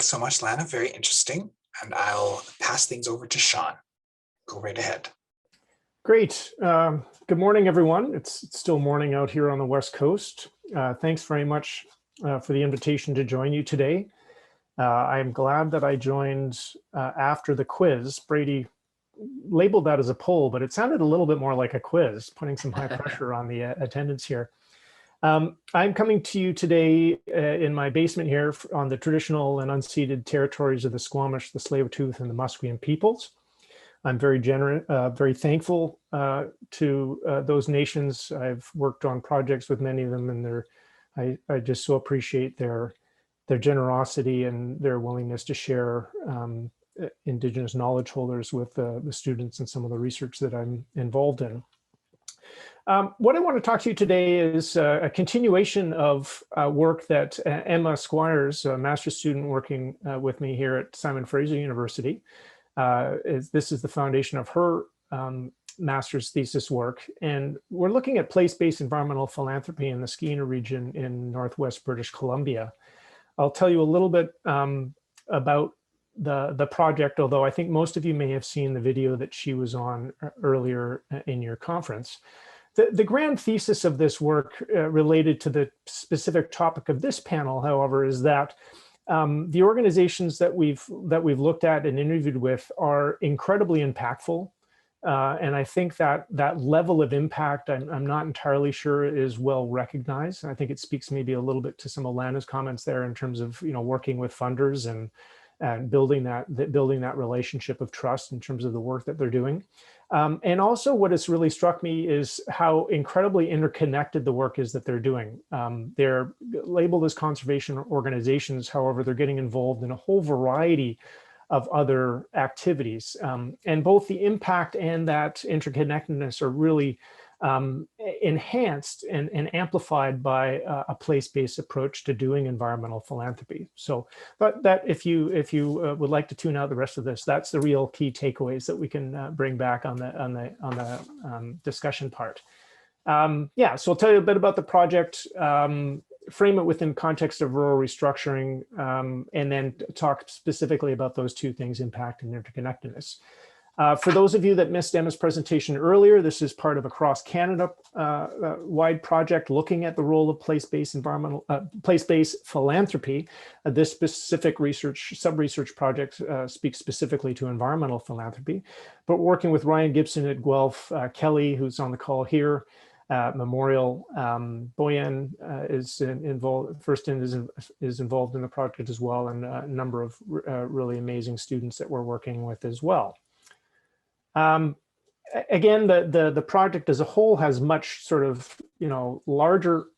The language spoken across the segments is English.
Thanks so much, Lana. Very interesting. And I'll pass things over to Sean. Go right ahead. Great. Good morning, everyone. It's still morning out here on the West Coast. Thanks very much for the invitation to join you today. I'm glad that I joined after the quiz. Brady labeled that as a poll, but it sounded a little bit more like a quiz, putting some high pressure on the attendance here. I'm coming to you today in my basement here on the traditional and unceded territories of the Squamish, the Tsleil-Waututh, and the Musqueam peoples. I'm very thankful to those nations. I've worked on projects with many of them, and I just so appreciate their generosity and their willingness to share Indigenous knowledge holders with the students and some of the research that I'm involved in. What I want to talk to you today is a continuation of work that Emma Squires, a master's student working with me here at Simon Fraser University. This is the foundation of her master's thesis work. And we're looking at place-based environmental philanthropy in the Skeena region in Northwest British Columbia. I'll tell you a little bit about the project, although I think most of you may have seen the video that she was on earlier in your conference. The grand thesis of this work related to the specific topic of this panel, however, is that the organizations that we've looked at and interviewed with are incredibly impactful. And I think that level of impact, I'm not entirely sure is well recognized. I think it speaks maybe a little bit to some of Lana's comments there in terms of, working with funders and building that relationship of trust in terms of the work that they're doing. And also what has really struck me is how incredibly interconnected the work is that they're doing. They're labeled as conservation organizations, however, they're getting involved in a whole variety of other activities. And both the impact and that interconnectedness are really enhanced and amplified by a place-based approach to doing environmental philanthropy. So, but that if you would like to tune out the rest of this, that's the real key takeaways that we can bring back on the discussion part. Yeah, so I'll tell you a bit about the project, frame it within context of rural restructuring, and then talk specifically about those two things, impact and interconnectedness. For those of you that missed Emma's presentation earlier, this is part of a cross-Canada wide project looking at the role of place-based philanthropy. This specific sub-research project speaks specifically to environmental philanthropy, but working with Ryan Gibson at Guelph, Kelly, who's on the call here, Memorial, Boyan is involved. Is involved in the project as well, and a number of really amazing students that we're working with as well. Again, the project as a whole has much sort of, larger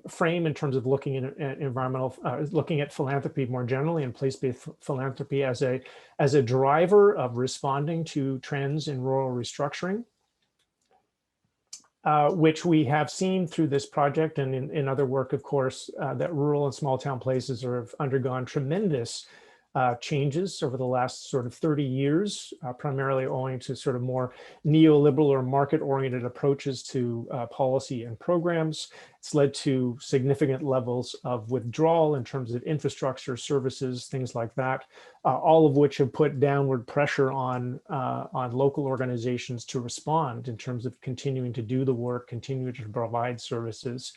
frame in terms of looking at looking at philanthropy more generally and place-based philanthropy as a driver of responding to trends in rural restructuring, which we have seen through this project and in other work, of course, that rural and small town places have undergone tremendous changes over the last sort of 30 years, primarily owing to sort of more neoliberal or market-oriented approaches to policy and programs. It's led to significant levels of withdrawal in terms of infrastructure, services, things like that, all of which have put downward pressure on local organizations to respond in terms of continuing to do the work, continuing to provide services.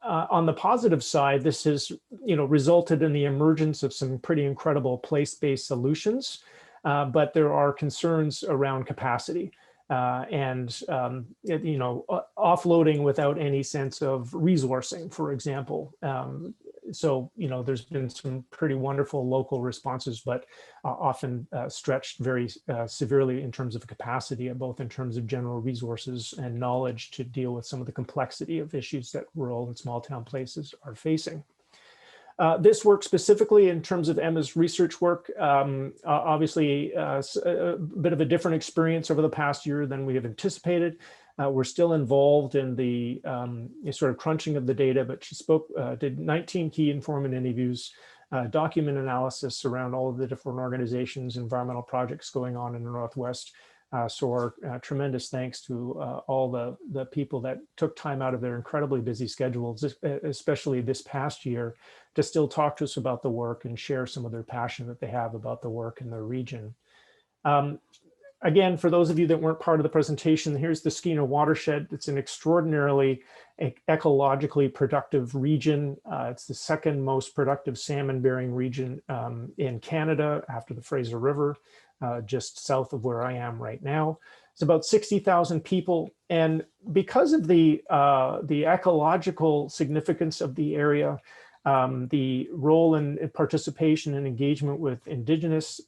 On the positive side, this has resulted in the emergence of some pretty incredible place-based solutions, but there are concerns around capacity and offloading without any sense of resourcing, for example. So there's been some pretty wonderful local responses, but often stretched very severely in terms of capacity, both in terms of general resources and knowledge to deal with some of the complexity of issues that rural and small town places are facing. This work specifically in terms of Emma's research work, obviously a bit of a different experience over the past year than we have anticipated. We're still involved in the sort of crunching of the data, but she did 19 key informant interviews, document analysis around all of the different organizations, environmental projects going on in the Northwest, So our tremendous thanks to all the people that took time out of their incredibly busy schedules, especially this past year, to still talk to us about the work and share some of their passion that they have about the work in their region. Again, for those of you that weren't part of the presentation, here's the Skeena Watershed. It's an extraordinarily ecologically productive region. It's the second most productive salmon-bearing region in Canada after the Fraser River, just south of where I am right now. It's about 60,000 people. And because of the ecological significance of the area, the role and participation and engagement with Indigenous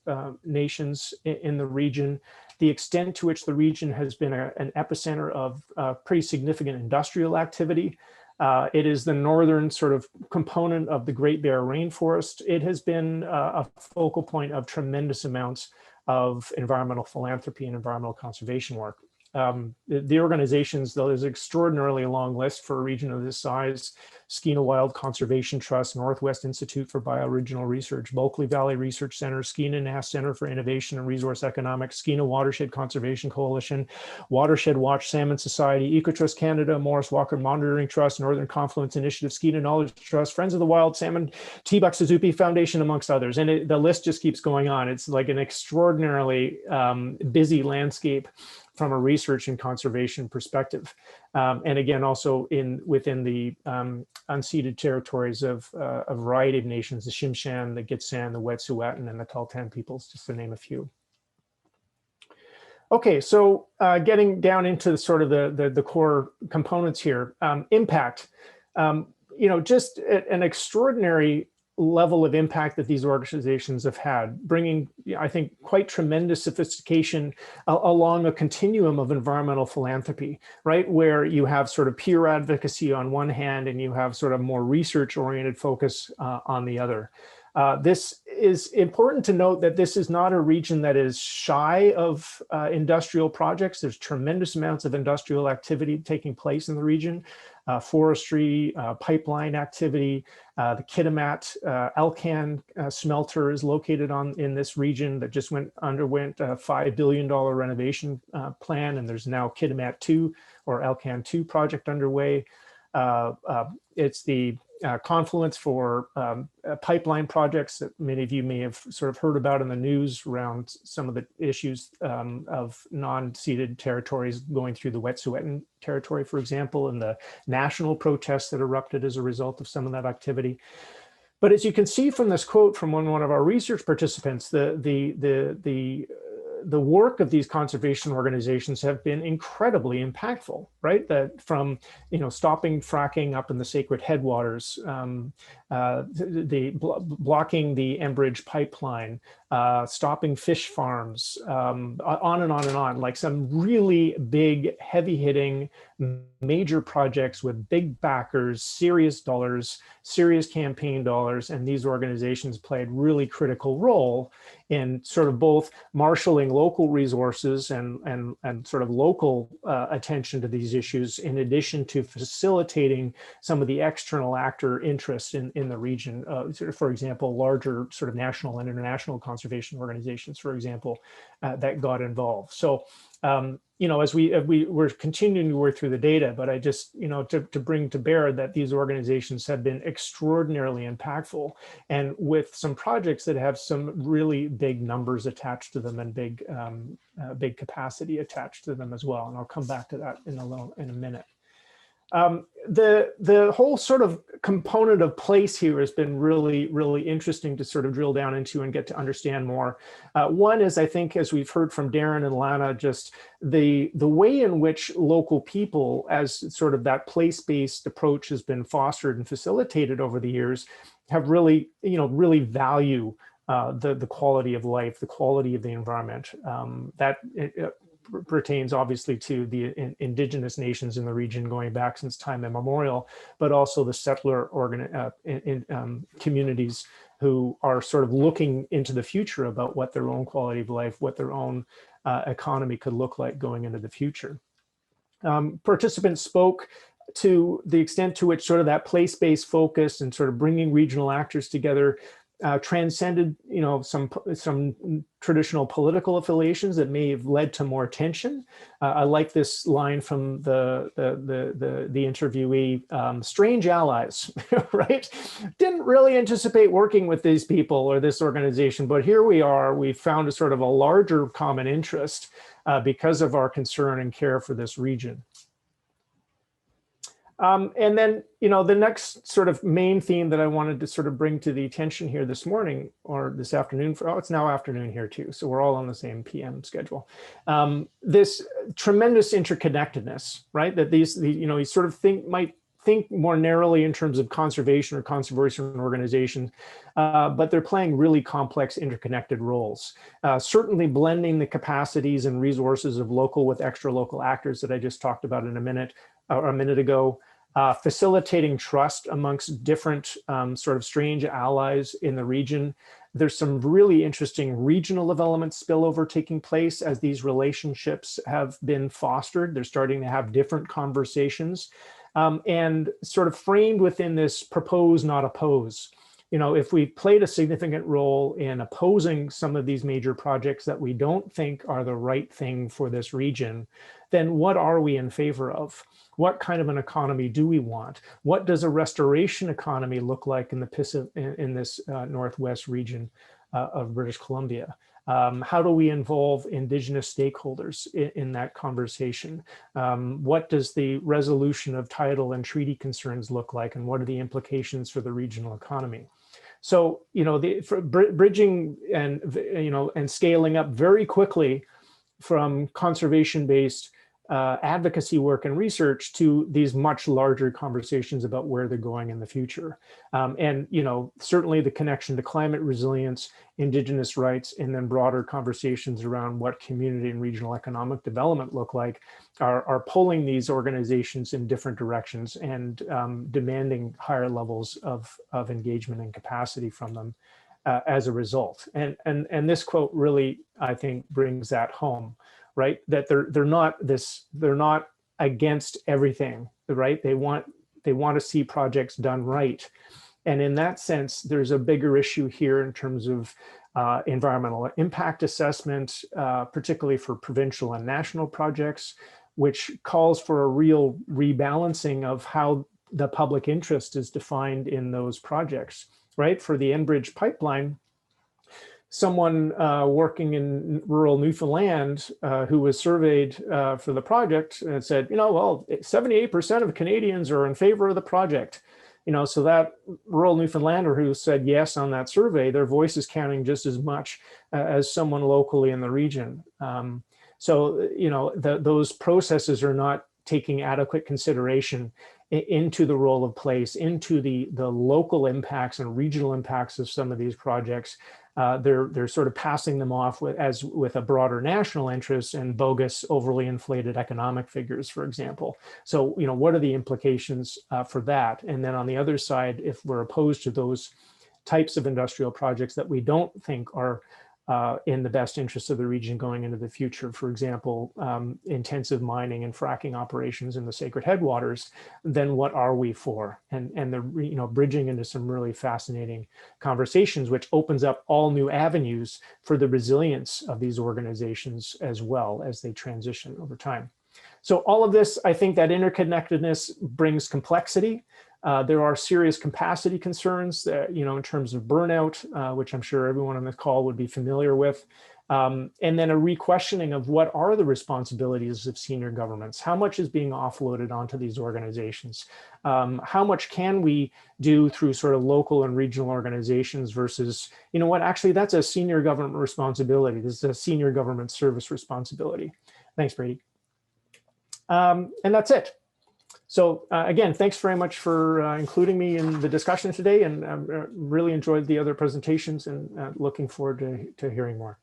nations in the region, the extent to which the region has been an epicenter of pretty significant industrial activity. It is the northern sort of component of the Great Bear Rainforest. It has been a focal point of tremendous amounts of environmental philanthropy and environmental conservation work. The organizations, though, there's an extraordinarily long list for a region of this size: Skeena Wild Conservation Trust, Northwest Institute for Bioregional Research, Bulkley Valley Research Center, Skeena Nass Center for Innovation and Resource Economics, Skeena Watershed Conservation Coalition, Watershed Watch Salmon Society, EcoTrust Canada, Morris Walker Monitoring Trust, Northern Confluence Initiative, Skeena Knowledge Trust, Friends of the Wild Salmon, T-Buck Suzuki Foundation, amongst others. And the list just keeps going on. It's like an extraordinarily busy landscape from a research and conservation perspective. And again, also within the unceded territories of a variety of nations, the Tsimshian, the Gitxsan, the Wet'suwet'en, and the Tahltan peoples, just to name a few. Okay, so getting down into sort of the core components here, impact. Just an extraordinary level of impact that these organizations have had, bringing, I think, quite tremendous sophistication along a continuum of environmental philanthropy, right? Where you have sort of peer advocacy on one hand, and you have sort of more research-oriented focus on the other. This is important to note that this is not a region that is shy of industrial projects. There's tremendous amounts of industrial activity taking place in the region. Forestry, pipeline activity. The Kitimat Alcan smelter is located in this region that just underwent a $5 billion renovation plan, and there's now Kitimat 2 or Alcan 2 project underway. It's the confluence for pipeline projects that many of you may have sort of heard about in the news around some of the issues of non-ceded territories going through the Wet'suwet'en territory, for example, and the national protests that erupted as a result of some of that activity. But as you can see from this quote from one of our research participants, the work of these conservation organizations have been incredibly impactful, right? That from, stopping fracking up in the sacred headwaters, blocking the Enbridge pipeline, stopping fish farms, on and on and on, like some really big, heavy-hitting, major projects with big backers, serious dollars, serious campaign dollars, and these organizations played really critical role in sort of both marshaling local resources and sort of local attention to these issues, in addition to facilitating some of the external actor interests in the region. For example, larger sort of national and international conservation organizations, for example, that got involved. So, as we're continuing to work through the data, but I just, to bring to bear that these organizations have been extraordinarily impactful, and with some projects that have some really big numbers attached to them and big capacity attached to them as well. And I'll come back to that in a minute. The whole sort of component of place here has been really, really interesting to sort of drill down into and get to understand more. One is, I think, as we've heard from Darren and Lana, just the way in which local people, as sort of that place-based approach has been fostered and facilitated over the years, have really, really value the quality of life, the quality of the environment. That pertains obviously to the indigenous nations in the region going back since time immemorial, but also the settler communities who are sort of looking into the future about what their own quality of life, what their own economy could look like going into the future. Participants spoke to the extent to which sort of that place-based focus and sort of bringing regional actors together transcended, some traditional political affiliations that may have led to more tension. I like this line from the interviewee: strange allies, right? Didn't really anticipate working with these people or this organization, but here we are. We found a sort of a larger common interest because of our concern and care for this region. And then, the next sort of main theme that I wanted to sort of bring to the attention here this morning or this afternoon, it's now afternoon here too, so we're all on the same PM schedule. This tremendous interconnectedness, right? That you sort of might think more narrowly in terms of conservation or conservation organizations, but they're playing really complex interconnected roles. Certainly blending the capacities and resources of local with extra local actors that I just talked about in a minute ago, facilitating trust amongst different sort of strange allies in the region. There's some really interesting regional development spillover taking place as these relationships have been fostered. They're starting to have different conversations and sort of framed within this propose, not oppose. If we played a significant role in opposing some of these major projects that we don't think are the right thing for this region, then what are we in favor of? What kind of an economy do we want? What does a restoration economy look like in this Northwest region of British Columbia? How do we involve Indigenous stakeholders in that conversation? What does the resolution of title and treaty concerns look like, and what are the implications for the regional economy? So, for bridging and scaling up very quickly from conservation-based advocacy work and research to these much larger conversations about where they're going in the future. And, certainly the connection to climate resilience, Indigenous rights, and then broader conversations around what community and regional economic development look like are pulling these organizations in different directions and demanding higher levels of engagement and capacity from them as a result. And this quote really, I think, brings that home. Right, that they're not against everything, right? They want to see projects done right, and in that sense, there's a bigger issue here in terms of environmental impact assessment, particularly for provincial and national projects, which calls for a real rebalancing of how the public interest is defined in those projects. Right, for the Enbridge pipeline, someone working in rural Newfoundland who was surveyed for the project and said, well, 78% of Canadians are in favor of the project. So that rural Newfoundlander who said yes on that survey, their voice is counting just as much as someone locally in the region. So, those processes are not taking adequate consideration into the role of place, into the local impacts and regional impacts of some of these projects. They're sort of passing them off with a broader national interest and bogus, overly inflated economic figures, for example. So, what are the implications for that? And then on the other side, if we're opposed to those types of industrial projects that we don't think are in the best interest of the region going into the future, for example, intensive mining and fracking operations in the sacred headwaters, then what are we for? And the bridging into some really fascinating conversations, which opens up all new avenues for the resilience of these organizations as well as they transition over time. So all of this, I think that interconnectedness brings complexity. There are serious capacity concerns that, in terms of burnout, which I'm sure everyone on this call would be familiar with. And then a re-questioning of what are the responsibilities of senior governments? How much is being offloaded onto these organizations? How much can we do through sort of local and regional organizations versus, actually that's a senior government responsibility. This is a senior government service responsibility. Thanks, Brady. And that's it. So again, thanks very much for including me in the discussion today, and really enjoyed the other presentations and looking forward to hearing more.